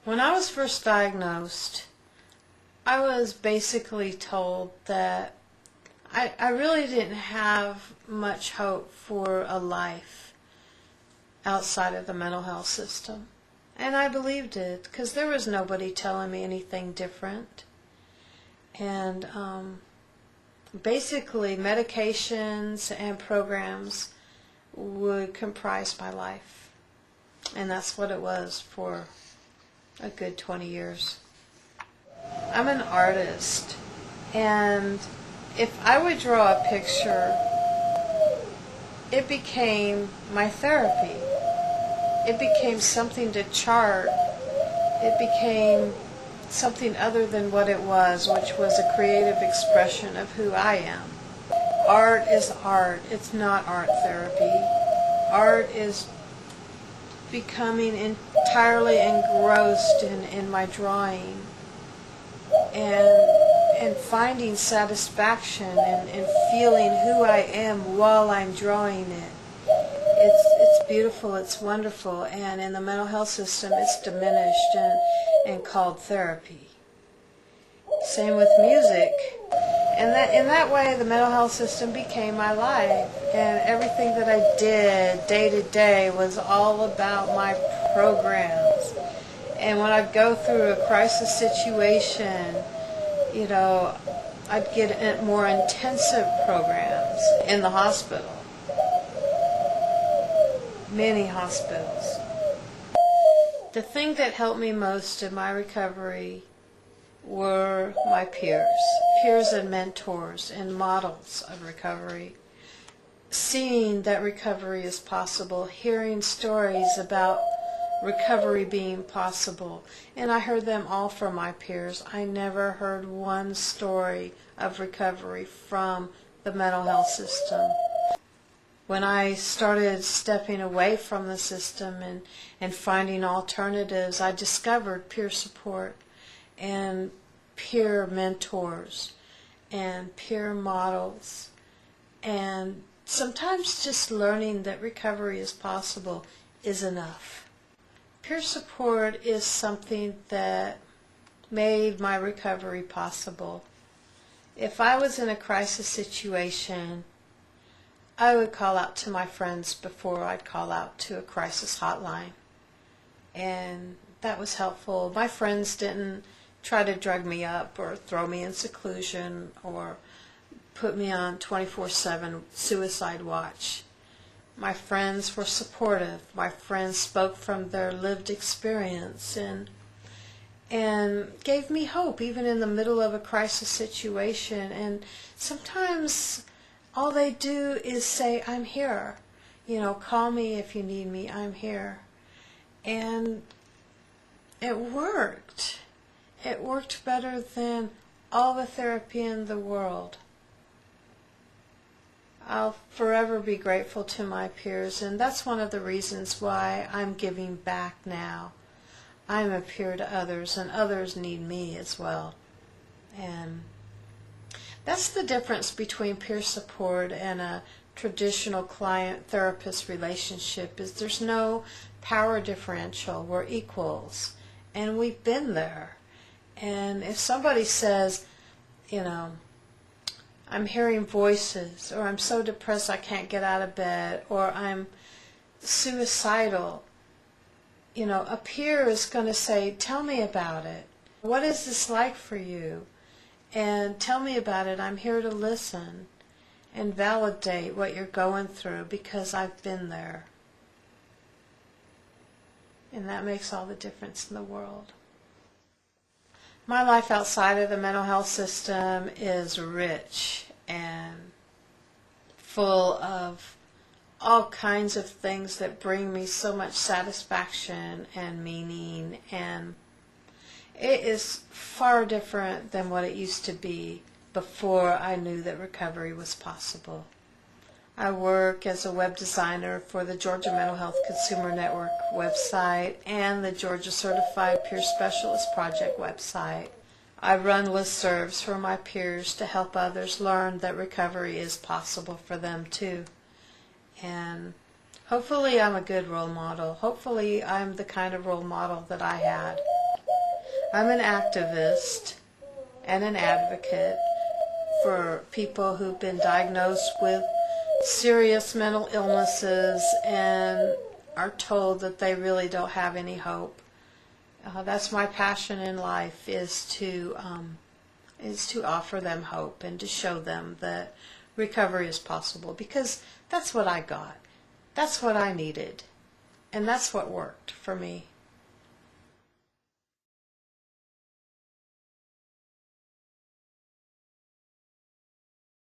When I was first diagnosed, I was basically told that I really didn't have much hope for a life outside of the mental health system. And I believed it because there was nobody telling me anything different. And basically, medications and programs would comprise my life. And that's what it was for a good 20 years. I'm an artist, and if I would draw a picture, it became my therapy. It became something to chart. It became something other than what it was, which was a creative expression of who I am. Art is art. It's not art therapy. Art is becoming entirely engrossed in my drawing and finding satisfaction and feeling who I am while I'm drawing it. It's beautiful, it's wonderful, and in the mental health system it's diminished and called therapy. Same with music. And in that way the mental health system became my life, and everything that I did day to day was all about my programs. And when I'd go through a crisis situation, I'd get more intensive programs in the hospital. Many hospitals. The thing that helped me most in my recovery were my peers and mentors and models of recovery. Seeing that recovery is possible, hearing stories about recovery being possible. And I heard them all from my peers. I never heard one story of recovery from the mental health system. When I started stepping away from the system and finding alternatives, I discovered peer support and peer mentors and peer models, and sometimes just learning that recovery is possible is enough. Peer support is something that made my recovery possible. If I was in a crisis situation, I would call out to my friends before I'd call out to a crisis hotline. And that was helpful. My friends didn't try to drug me up or throw me in seclusion or put me on 24/7 suicide watch. My friends were supportive. My friends spoke from their lived experience and gave me hope even in the middle of a crisis situation. And sometimes all they do is say, "I'm here. Call me if you need me. I'm here." And it worked. It worked better than all the therapy in the world. I'll forever be grateful to my peers, and that's one of the reasons why I'm giving back now. I'm a peer to others, and others need me as well. And that's the difference between peer support and a traditional client-therapist relationship, is there's no power differential. We're equals, and we've been there. And if somebody says, "I'm hearing voices," or "I'm so depressed I can't get out of bed," or "I'm suicidal," a peer is going to say, "Tell me about it. What is this like for you? And tell me about it. I'm here to listen and validate what you're going through because I've been there." And that makes all the difference in the world. My life outside of the mental health system is rich and full of all kinds of things that bring me so much satisfaction and meaning, and it is far different than what it used to be before I knew that recovery was possible. I work as a web designer for the Georgia Mental Health Consumer Network website and the Georgia Certified Peer Specialist Project website. I run listservs for my peers to help others learn that recovery is possible for them too. And hopefully I'm a good role model. Hopefully I'm the kind of role model that I had. I'm an activist and an advocate for people who've been diagnosed with serious mental illnesses and are told that they really don't have any hope. That's my passion in life, is to offer them hope and to show them that recovery is possible, because that's what I got. That's what I needed. And that's what worked for me.